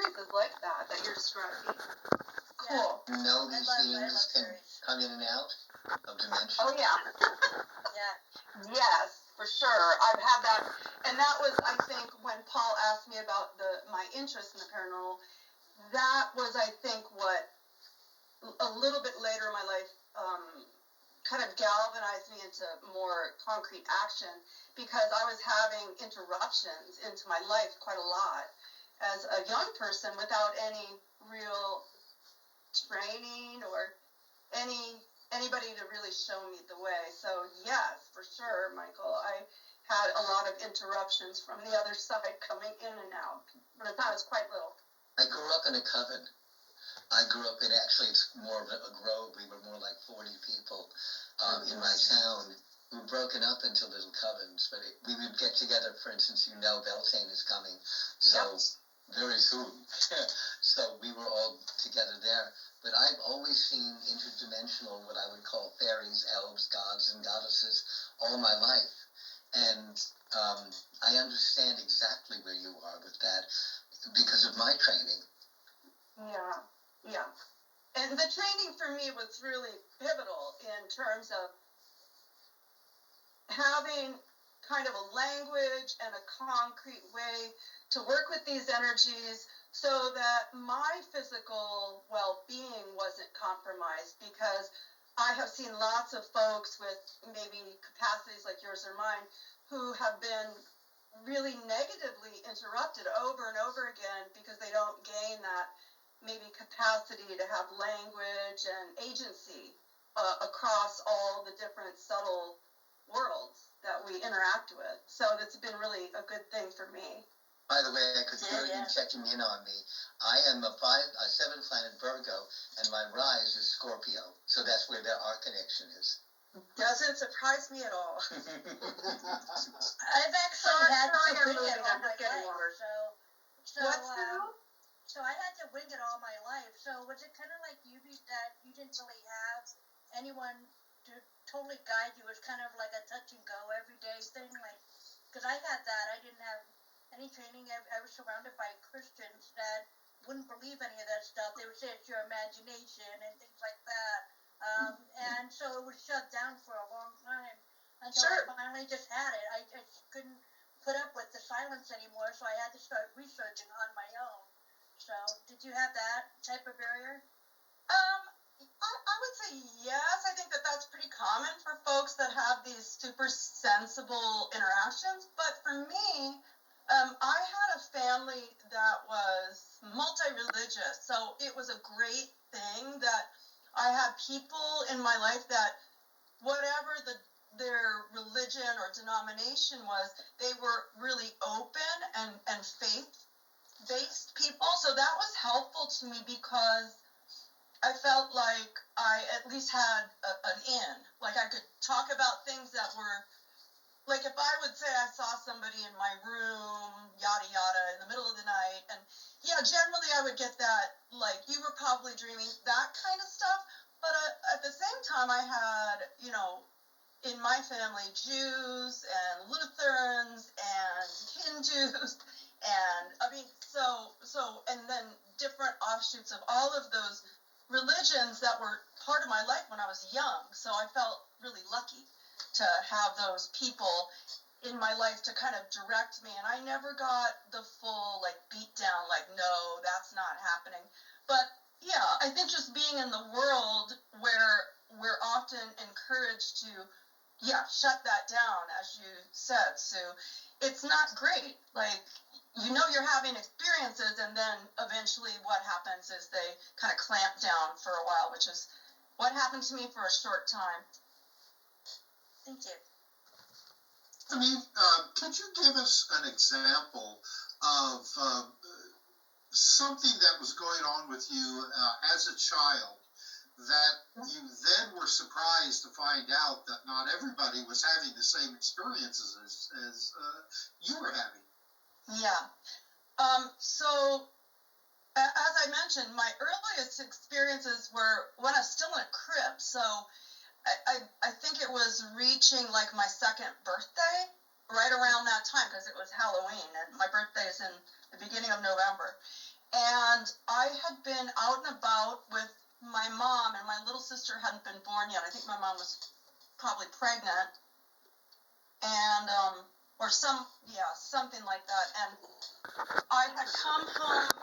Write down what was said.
fairies is like that you're describing. Cool. You know these beings can come in and out of dimension? Oh, yeah. Yeah. Yes, for sure. I've had that. And that was, I think, when Paul asked me about my interest in the paranormal, that was, I think, what a little bit later in my life kind of galvanized me into more concrete action, because I was having interruptions into my life quite a lot as a young person without any real training or anybody to really show me the way. So yes, for sure, Michael, I had a lot of interruptions from the other side coming in and out from the time I was quite little. I grew up in a coven. I grew up in, actually, it's more of a grove. We were more like 40 people in my town. We were broken up into little covens, but we would get together. For instance, Beltane is coming, so very soon. So we were all together there. But I've always seen interdimensional, what I would call fairies, elves, gods, and goddesses all my life. And I understand exactly where you are with that because of my training. Yeah. And the training for me was really pivotal in terms of having kind of a language and a concrete way to work with these energies so that my physical well-being wasn't compromised, because I have seen lots of folks with maybe capacities like yours or mine who have been really negatively interrupted over and over again because they don't gain that maybe capacity to have language and agency across all the different subtle worlds that we interact with. So that's been really a good thing for me. By the way, I could hear you checking in on me. I am a 7-planet Virgo, and my rise is Scorpio. So that's where our connection is. Doesn't surprise me at all. I've actually had to wing it all my life. So I had to wing it all my life. So was it kind of like you that you didn't really have anyone to totally guide you? It was kind of like a touch and go everyday thing, like, because I had that. I didn't have any training. I was surrounded by Christians that wouldn't believe any of that stuff. They would say it's your imagination and things like that. And so it was shut down for a long time until I finally just had it. I just couldn't put up with the silence anymore, so I had to start researching on my own. So, did you have that type of barrier? I would say yes. I think that's pretty common for folks that have these super sensible interactions. But for me, I had a family that was multi-religious, so it was a great thing that I had people in my life that whatever their religion or denomination was, they were really open and faith-based people. So that was helpful to me because I felt like I at least had an in. Like I could talk about things that were, like if I would say I saw somebody in my room, yada yada, in the middle of the night, and yeah, generally I would get that, like, you were probably dreaming, that kind of stuff. But at the same time, I had, in my family, Jews and Lutherans and Hindus, and and then different offshoots of all of those religions that were part of my life when I was young. So I felt really lucky to have those people in my life to kind of direct me. And I never got the full, like, beat down, like, no, that's not happening. But yeah, I think just being in the world where we're often encouraged to, shut that down, as you said, Sue, it's not great. Like, you're having experiences, and then eventually what happens is they kind of clamp down for a while, which is what happened to me for a short time. Thank you. I mean, could you give us an example of something that was going on with you as a child that you then were surprised to find out that not everybody was having the same experiences as you were having? Yeah. So, as I mentioned, my earliest experiences were when I was still in a crib. So, I think it was reaching, like, my second birthday, right around that time, because it was Halloween, and my birthday is in the beginning of November. and I had been out and about with my mom, and my little sister hadn't been born yet. I think my mom was probably pregnant, and or something like that. And I had come home